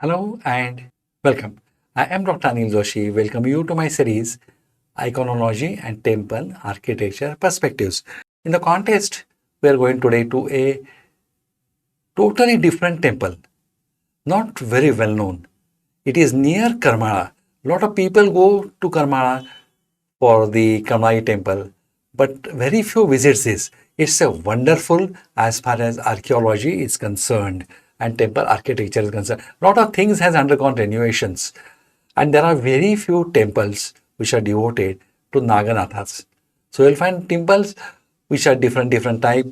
Hello and welcome. I am Dr. Anil Joshi. Welcome you to my series Iconology and Temple Architecture Perspectives. In the context, we are going today to a totally different temple, not very well known. It is near Karmala. Lot of people go to Karmala for the Kamai temple, but very few visits this. It's a wonderful as far as archaeology is concerned and temple architecture is concerned. Lot of things has undergone renovations, and there are very few temples which are devoted to Naganathas. So you'll find temples which are different type,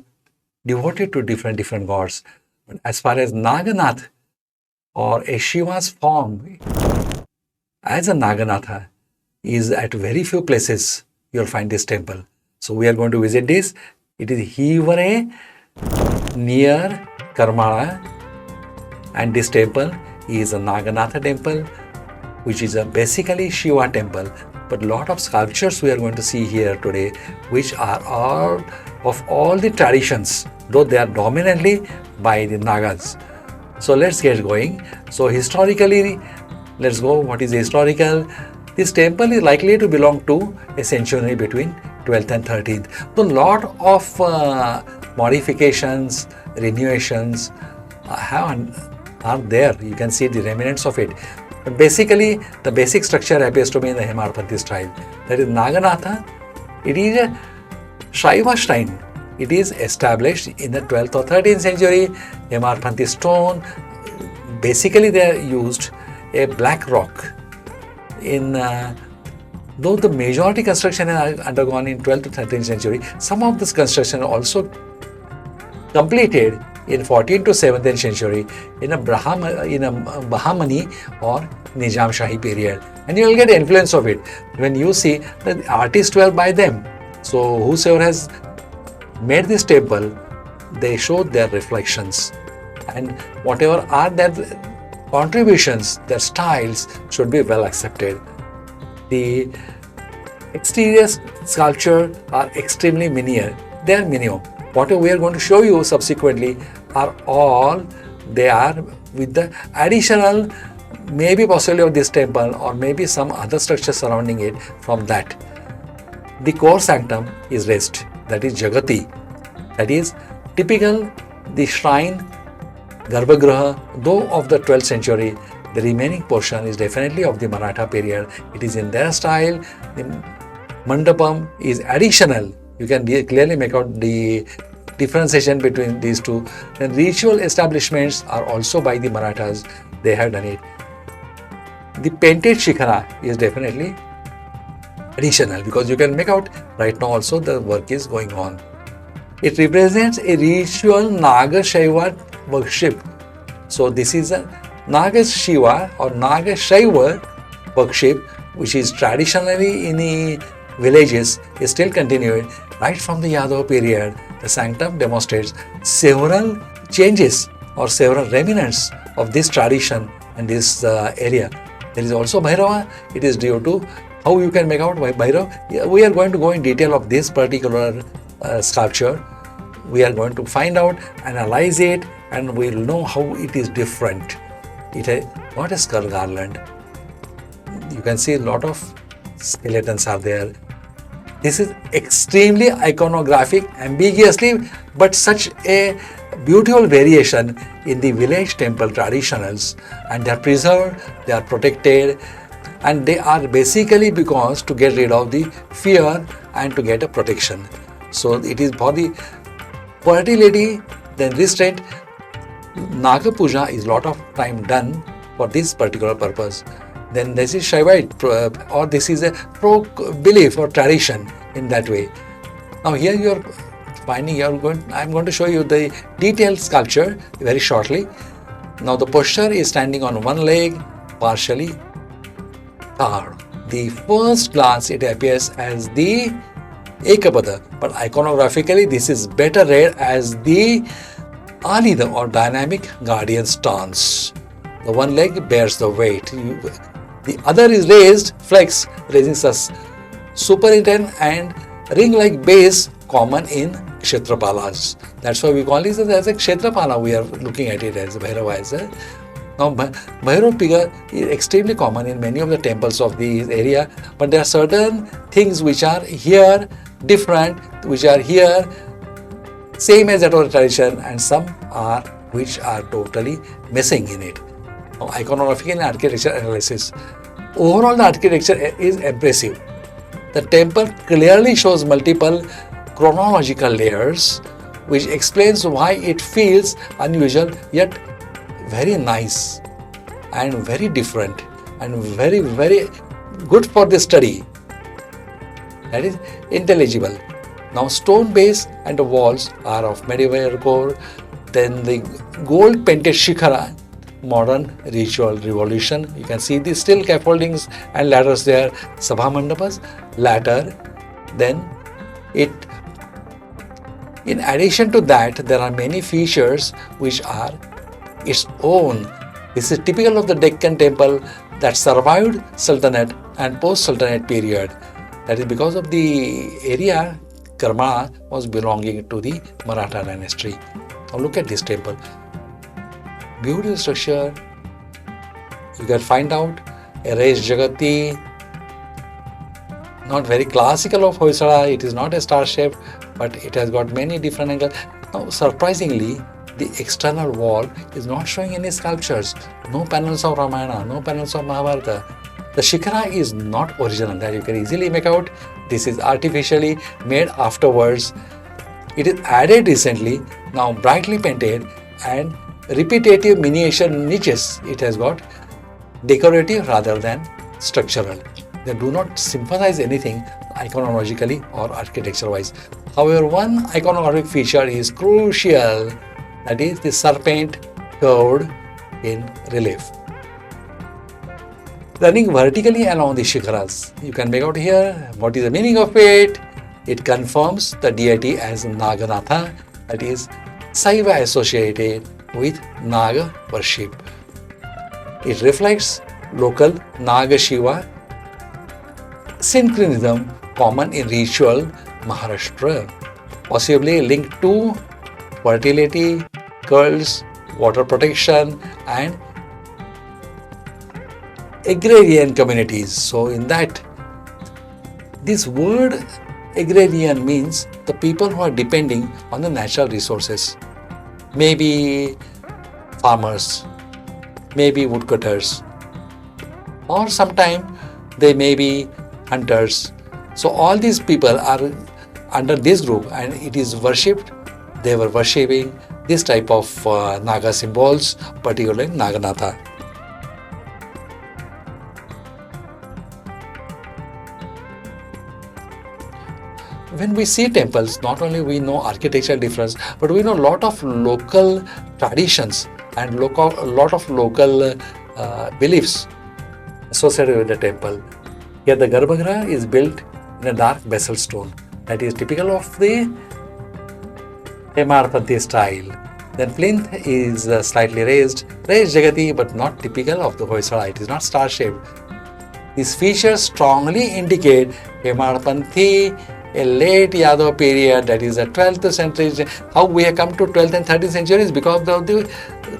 devoted to different gods. But as far as Naganath or a Shiva's form as a Naganatha is at very few places you'll find this temple. So we are going to visit this. It is Hivare near Karmala, and this temple is a Naganatha temple, which is a basically Shiva temple. But lot of sculptures we are going to see here today, which are all of all the traditions, though they are dominantly by the Nagas. So let's get going. So historically, let's go. What is historical? This temple is likely to belong to a century between 12th and 13th. So a lot of modifications, renovations are there. You can see the remnants of it. But basically, the basic structure appears to be in the Hemarpanthi style. That is Naganatha. It is a Shaiva shrine. It is established in the 12th or 13th century. Hemarpanthi stone. Basically, they used a black rock. Though the majority construction has undergone in 12th to 13th century, some of this construction also completed in 14th to 17th century in a Bahmani or Nizam Shahi period. And you will get influence of it when you see that the artists were by them. So whosoever has made this temple, they show their reflections. And whatever are their contributions, their styles should be well accepted. The exterior sculpture are extremely miniature. They are minimum. What we are going to show you subsequently are all they are with the additional maybe possibly of this temple or maybe some other structure surrounding it from that. The core sanctum is raised, that is Jagati. That is typical the shrine Garbhagriha, though of the 12th century. The remaining portion is definitely of the Maratha period. It is in their style. The mandapam is additional. You can clearly make out the differentiation between these two. And ritual establishments are also by the Marathas. They have done it. The painted shikhara is definitely additional because you can make out right now also the work is going on. It represents a ritual Naga Shaiva worship. So this is a Naga Shiva or Naga Shaiva worship, which is traditionally in the villages, is still continued right from the Yadav period. The sanctum demonstrates several changes or several remnants of this tradition and this area. There is also Bhairava. It is due to how you can make out Bhairava. We are going to go in detail of this particular sculpture. We are going to find out, analyze it, and we will know how it is different. It has not a skull garland. You can see a lot of skeletons are there. This is extremely iconographic, ambiguously, but such a beautiful variation in the village temple traditionals, and they are preserved, they are protected, and they are basically because to get rid of the fear and to get a protection. So it is for the fertility, then restraint. Naga Puja is a lot of time done for this particular purpose. Then this is Shaivite or this is a belief or tradition in that way. Now here you are finding, I'm going to show you the detailed sculpture very shortly. Now the posture is standing on one leg, partially carved. The first glance it appears as the Ekapada, but iconographically this is better read as the Alida or dynamic guardian stance. The one leg bears the weight. The other is raised, flex, raising us superintend and ring-like base common in Kshetrapalas. That's why we call this as a Kshetrapala. We are looking at it as Bhairava as a Now, Bhairav figure is extremely common in many of the temples of this area, but there are certain things which are here different, which are here same as that of the tradition, and some are which are totally missing in it. Now, iconography and architecture analysis. Overall, the architecture is impressive. The temple clearly shows multiple chronological layers, which explains why it feels unusual yet very nice and very different and very, very good for the study. That is intelligible. Now, stone base and the walls are of medieval core. Then the gold painted shikhara, modern ritual revolution. You can see the still scaffoldings and ladders there, sabha mandapas, ladder. Then it. In addition to that, there are many features which are its own. This is typical of the Deccan temple that survived Sultanate and post-Sultanate period. That is because of the area Karmana was belonging to the Maratha dynasty. Now look at this temple. Beautiful structure. You can find out a raised Jagati, not very classical of Hoysala. It is not a star shape, but it has got many different angles. Now surprisingly, the external wall is not showing any sculptures, no panels of Ramayana, no panels of Mahabharata. The Shikhara is not original, that you can easily make out. This is artificially made afterwards. It is added recently, now brightly painted and repetitive miniature niches. It has got decorative rather than structural. They do not sympathize anything iconologically or architecture wise. However, one iconographic feature is crucial, that is the serpent curved in relief. Running vertically along the shikharas, you can make out here what is the meaning of it. It confirms the deity as Naganatha, that is Saiva associated with Naga worship. It reflects local Naga Shiva synchronism common in ritual Maharashtra, possibly linked to fertility, curls, water protection and agrarian communities. So in that, this word agrarian means the people who are depending on the natural resources. Maybe farmers, maybe woodcutters, or sometimes they may be hunters. So all these people are under this group and it is worshipped. They were worshipping this type of Naga symbols, particularly Naganatha. When we see temples, not only we know architectural difference, but we know a lot of local traditions and a lot of local beliefs associated with the temple. Here the Garbhagriha is built in a dark basalt stone that is typical of the Hemarpanthi style. Then plinth is slightly raised Jagati, but not typical of the Hoysala. It is not star shaped. These features strongly indicate Hemarpanthi, a late Yadav period, that is the 12th century. How we have come to 12th and 13th centuries because of the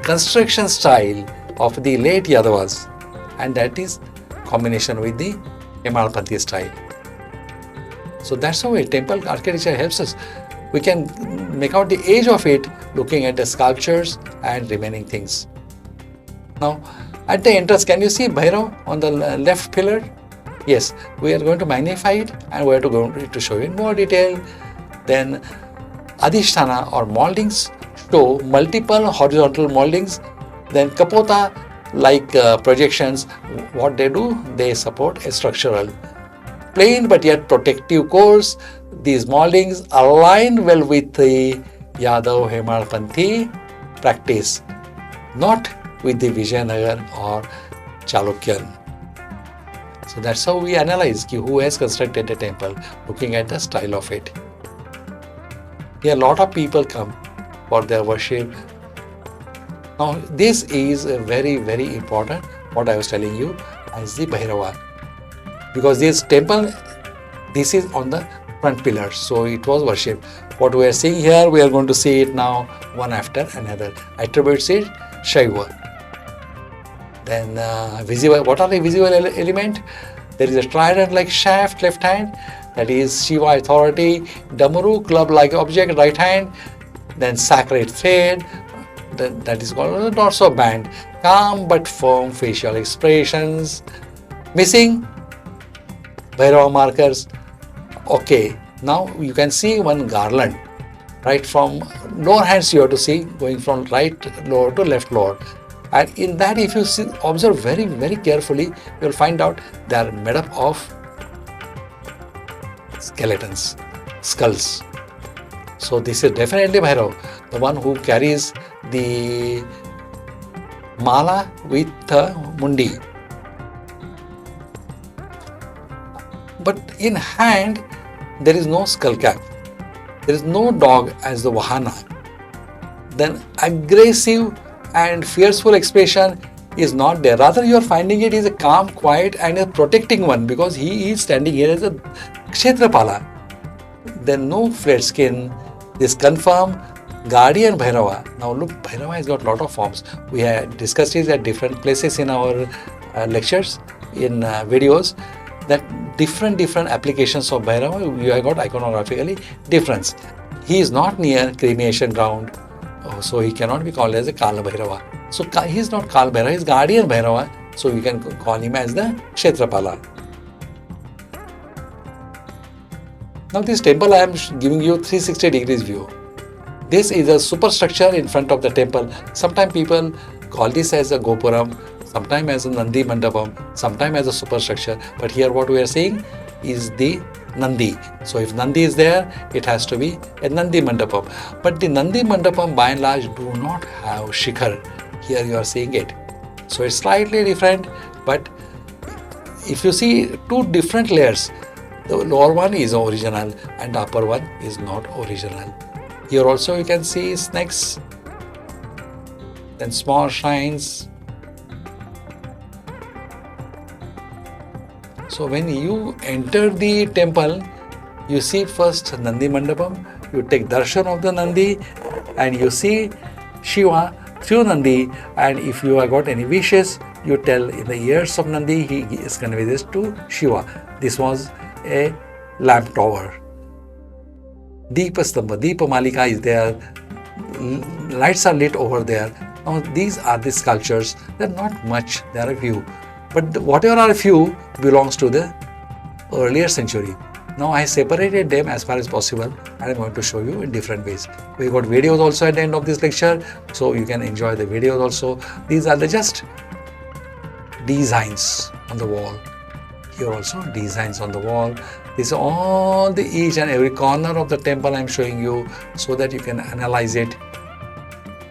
construction style of the late Yadavas, and that is combination with the Hemarpanthi style. So that's how a temple architecture helps us. We can make out the age of it looking at the sculptures and remaining things. Now, at the entrance, can you see Bhairav on the left pillar? Yes, we are going to magnify it and we are going to show you in more detail. Then Adhisthana or moldings show multiple horizontal moldings. Then Kapota like projections, what they do, they support a structural. Plain but yet protective cores, these moldings align well with the Yadav Hemarpanthi practice, not with the Vijayanagar or Chalukyan. So that's how we analyze who has constructed the temple, looking at the style of it. Here a lot of people come for their worship. Now this is a very, very important, what I was telling you, as the Bhairava. Because this temple, this is on the front pillar, so it was worshipped. What we are seeing here, we are going to see it now one after another. Attributes it Shaiva. Then visible. What are the visible element? There is a trident-like shaft, left hand. That is Shiva authority. Damaru, club-like object, right hand. Then sacred thread. That is called a dorsal band. Calm but firm facial expressions. Missing Bhairava markers. Okay, now you can see one garland. Right from lower hands you have to see, going from right lower to left lower. And in that, if you see, observe very, very carefully, you will find out they are made up of skeletons, skulls. So this is definitely Bhairav, the one who carries the mala with the mundi. But in hand, there is no skull cap. There is no dog as the Vahana. Then aggressive and fearful expression is not there. Rather, you are finding it is a calm, quiet and a protecting one, because he is standing here as a Kshetrapala. Then no flat skin. This confirm guardian Bhairava. Now look, Bhairava has got a lot of forms. We have discussed it at different places in our lectures, in videos, that different applications of Bhairava we have got iconographically difference. He is not near cremation ground, so he cannot be called as a Kala Bhairava. So he is not Kala Bhairava, he is guardian Bhairava, so you can call him as the Kshetrapala. Now this temple I am giving you 360 degrees view. This is a superstructure in front of the temple. Sometimes people call this as a Gopuram, sometimes as a Nandi Mandapam, sometimes as a superstructure. But here what we are seeing is the Nandi. So if Nandi is there, it has to be a Nandi Mandapam. But the Nandi Mandapam by and large do not have Shikhar. Here you are seeing it. So it's slightly different, but if you see two different layers, the lower one is original and the upper one is not original. Here also you can see snakes, then small shrines. So when you enter the temple, you see first Nandi Mandapam, you take darshan of the Nandi and you see Shiva through Nandi, and if you have got any wishes, you tell in the ears of Nandi, he is conveyed this to Shiva. This was a lamp tower. Deepastamba, Deepa Malika is there, lights are lit over there. Now these are the sculptures. They are not much, they are a few. But whatever are few belongs to the earlier century. Now I separated them as far as possible and I am going to show you in different ways. We got videos also at the end of this lecture, so you can enjoy the videos also. These are the just designs on the wall. Here also designs on the wall. This is all the each and every corner of the temple I am showing you, so that you can analyze it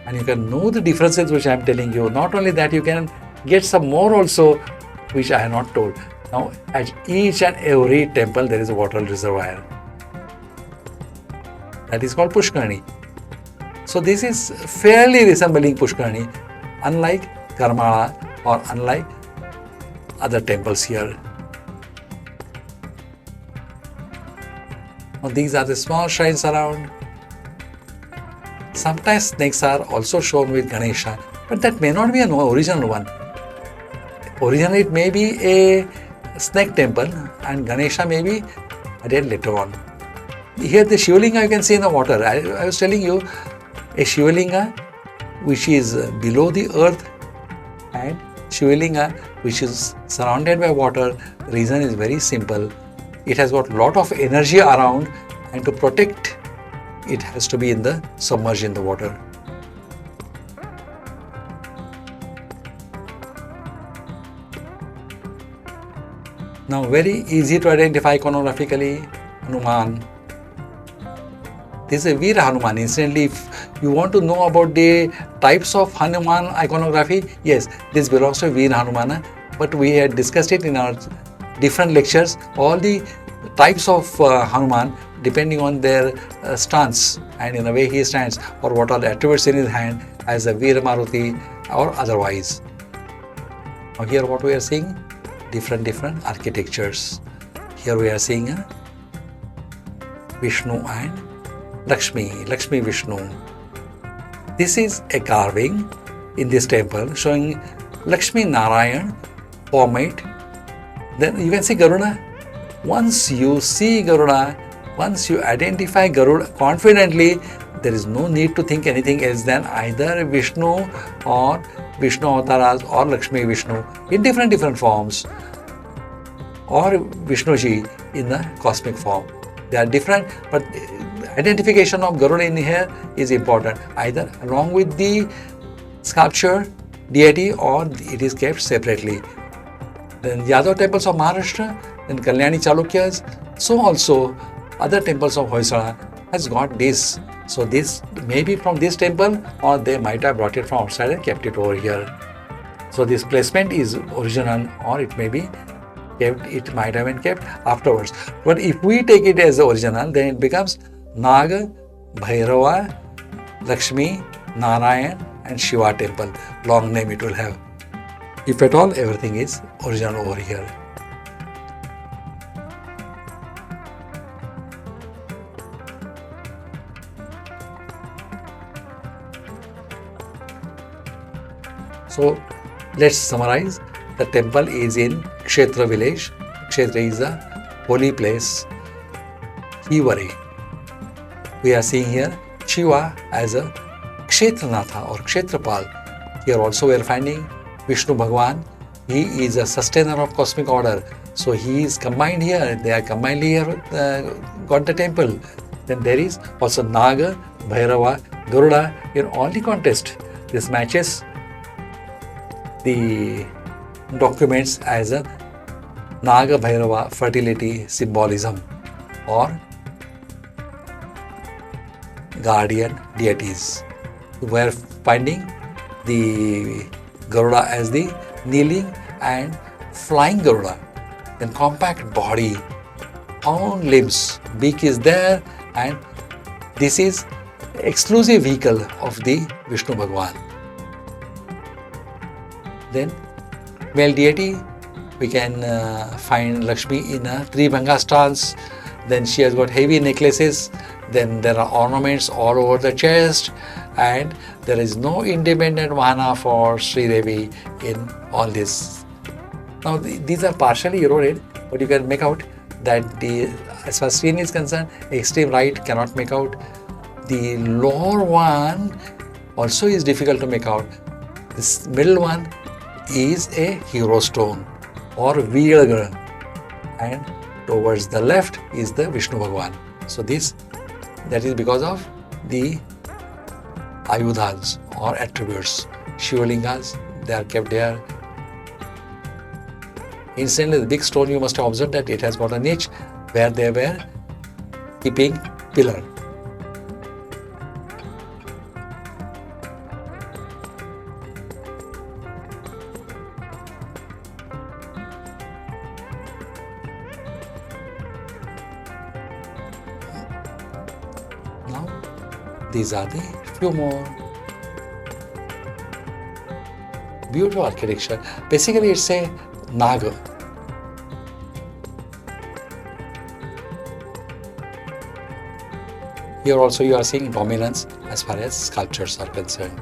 and you can know the differences which I am telling you. Not only that, you can get some more also which I have not told. Now at each and every temple there is a water reservoir. That is called Pushkarani. So this is fairly resembling Pushkarani, unlike Karmala or unlike other temples here. Now these are the small shrines around. Sometimes snakes are also shown with Ganesha, but that may not be an original one. Originally it may be a snake temple and Ganesha may be added later on. Here the Shivalinga you can see in the water. I was telling you, a Shivalinga which is below the earth and Shivalinga which is surrounded by water. The reason is very simple. It has got a lot of energy around, and to protect it has to be submerged in the water. Now very easy to identify iconographically, Hanuman. This is a Veera Hanuman. Incidentally, if you want to know about the types of Hanuman iconography, yes, this belongs to Veera Hanumana, but we had discussed it in our different lectures. All the types of Hanuman, depending on their stance and in the way he stands, or what are the attributes in his hand, as a Veera Maruti or otherwise. Now here what we are seeing, different architectures. Here we are seeing Vishnu and Lakshmi Vishnu. This is a carving in this temple showing Lakshmi Narayan format. Then you can see Garuda. Once you see Garuda, once you identify Garuda confidently, there is no need to think anything else than either Vishnu or Vishnu avatars or Lakshmi Vishnu in different forms, or Vishnuji in the cosmic form. They are different, but identification of Garuda in here is important, either along with the sculpture deity or it is kept separately. Then Yadav temples of Maharashtra, then Kalyani Chalukyas, so also other temples of Hoysala has got this. So this may be from this temple, or they might have brought it from outside and kept it over here. So this placement is original, or it may be kept, it might have been kept afterwards. But if we take it as the original, then it becomes Naga, Bhairava, Lakshmi, Narayan and Shiva temple. Long name it will have. If at all, everything is original over here. So let's summarize. The temple is in Kshetra village. Kshetra is a holy place. Hivare. We are seeing here Shiva as a Kshetranatha or Kshetrapal. Here also we are finding Vishnu Bhagwan. He is a sustainer of cosmic order. So he is combined here. They are combined here, got the temple. Then there is also Naga, Bhairava, Garuda in all the contest. This matches the documents as a Naga Bhairava fertility symbolism or guardian deities. We are finding the Garuda as the kneeling and flying Garuda. Then compact body, long limbs, beak is there, and this is exclusive vehicle of the Vishnu Bhagwan. Then male deity, we can find Lakshmi in a Tribhanga stance. Then she has got heavy necklaces. Then there are ornaments all over the chest, and there is no independent Vahana for Sri Devi in all this. Now these are partially eroded, but you can make out that as far as screen is concerned, extreme right cannot make out. The lower one also is difficult to make out. This middle one is a hero stone or Virga, and towards the left is the Vishnu Bhagwan. So that is because of the ayudhas or attributes. Shivalingas, they are kept there. Incidentally, the big stone, you must have observed that it has got a niche where they were keeping pillar. Now, these are the few more beautiful architecture. Basically, it's a Naga. Here also you are seeing dominance as far as sculptures are concerned.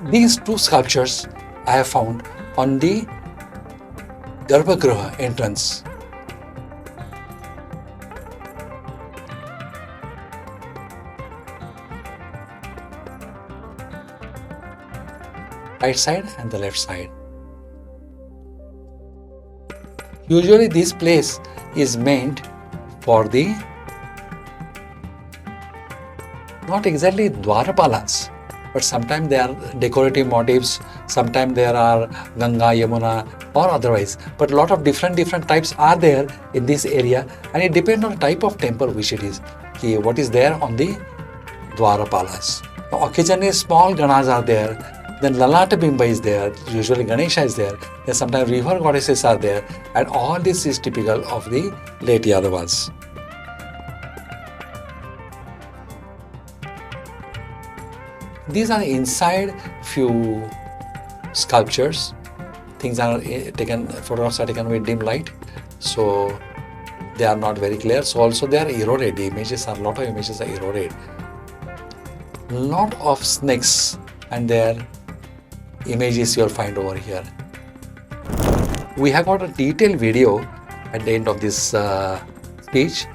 These two sculptures I have found on the Garbhagriha entrance. Right side and the left side. Usually this place is meant for the not exactly Dwarapalas, but sometimes there are decorative motifs, sometimes there are Ganga, Yamuna or otherwise. But a lot of different types are there in this area, and it depends on the type of temple which it is. Okay, what is there on the Dwarapalas. Now, occasionally small Ganas are there. Then Lalata Bimba is there, usually Ganesha is there, then sometimes river goddesses are there, and all this is typical of the late Yadavas. These are inside few sculptures. Things are taken, photographs are taken with dim light. So they are not very clear. So also they are eroded. The images are, lot of images are eroded. Lot of snakes and their images you'll find over here. We have got a detailed video at the end of this speech.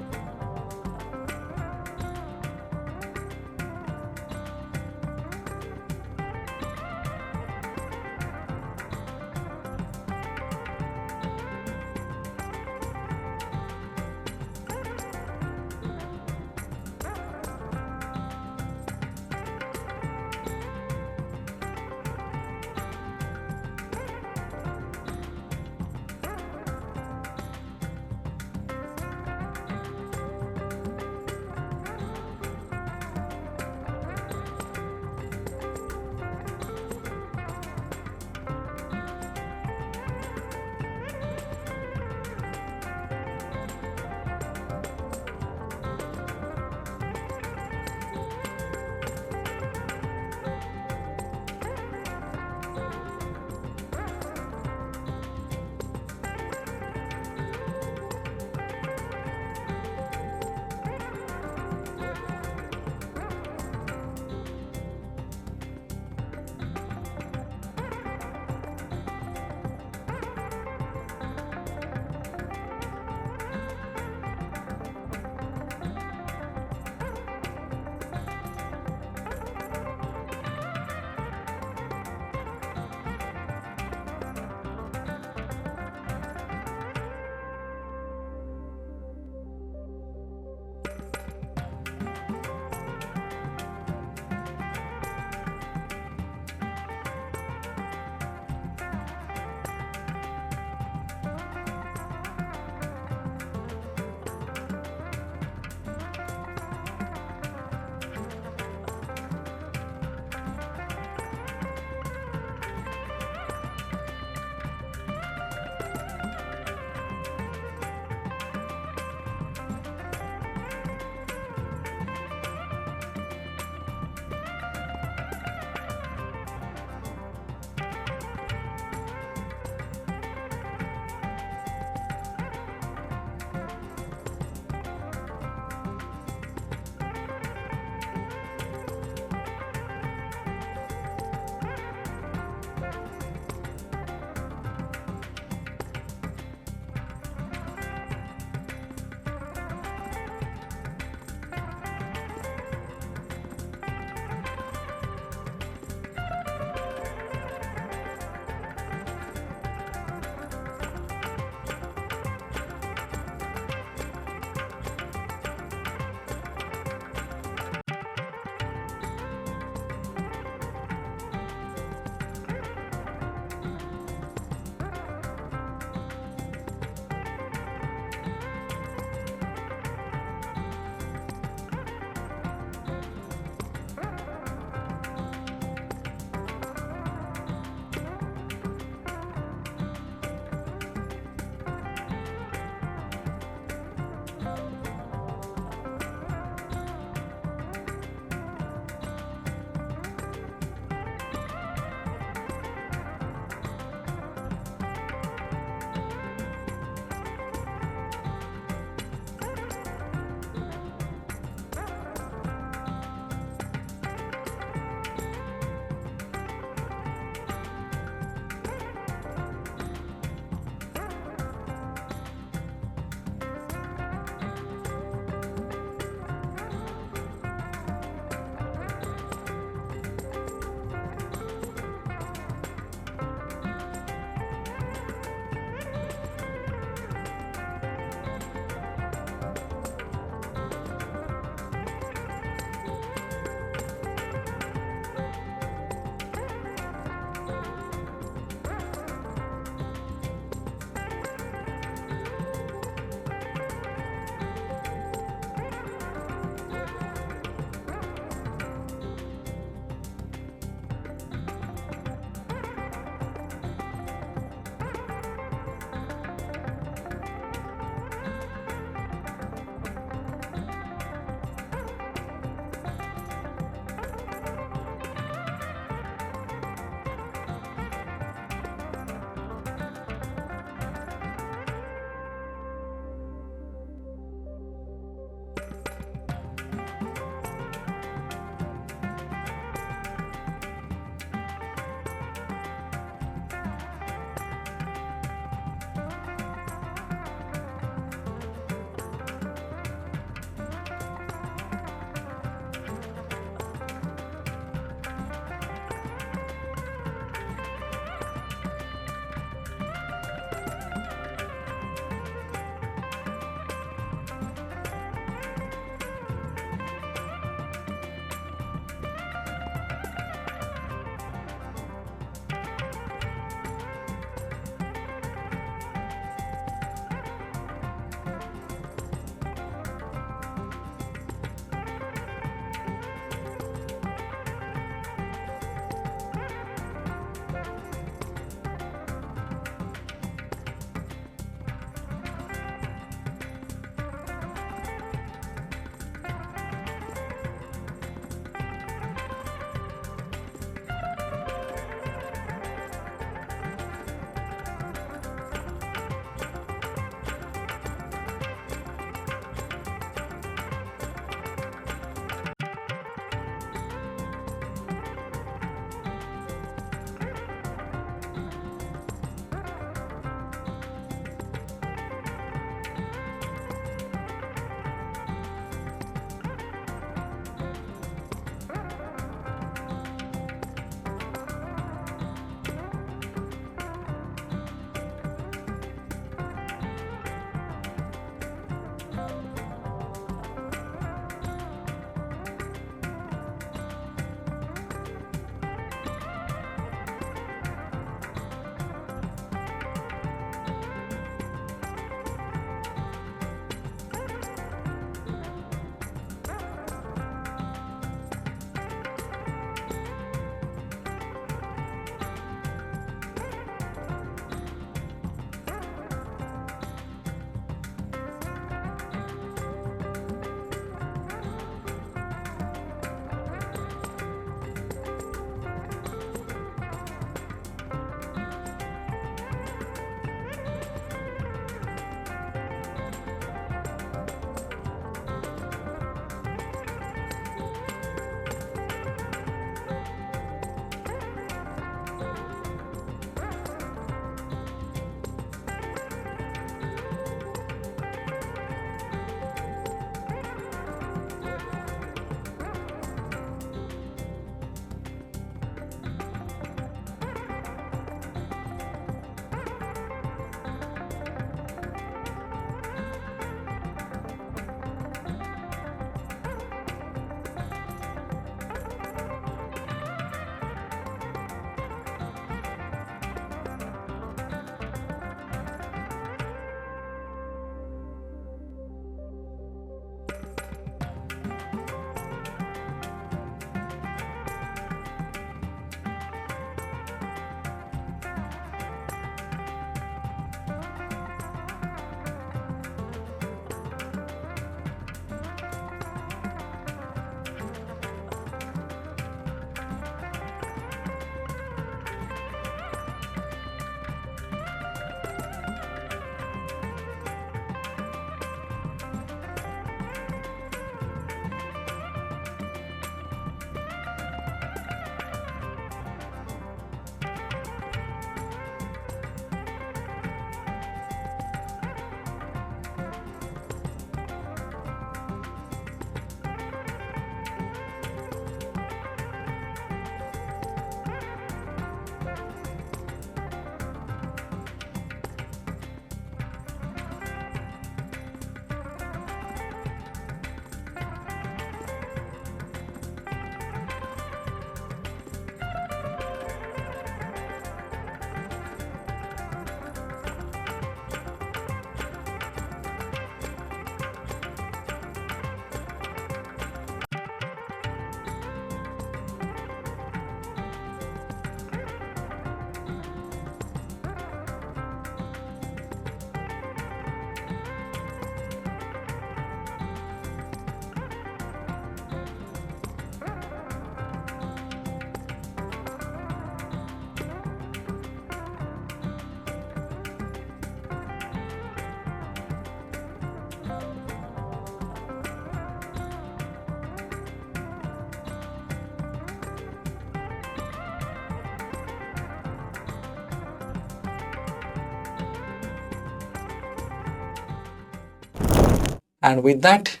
And with that,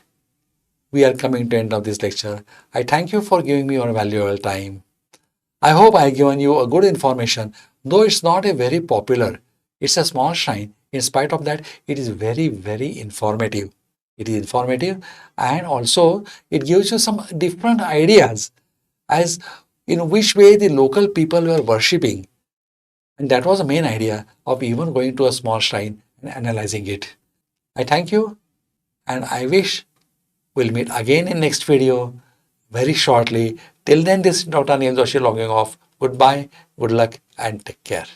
we are coming to the end of this lecture. I thank you for giving me your valuable time. I hope I have given you a good information, though it's not a very popular. It's a small shrine. In spite of that, it is very, very informative. It is informative, and also it gives you some different ideas as in which way the local people were worshipping. And that was the main idea of even going to a small shrine and analyzing it. I thank you, and I wish we'll meet again in next video very shortly. Till then, this is Dr. Anil Joshi logging off. Goodbye, good luck, and take care.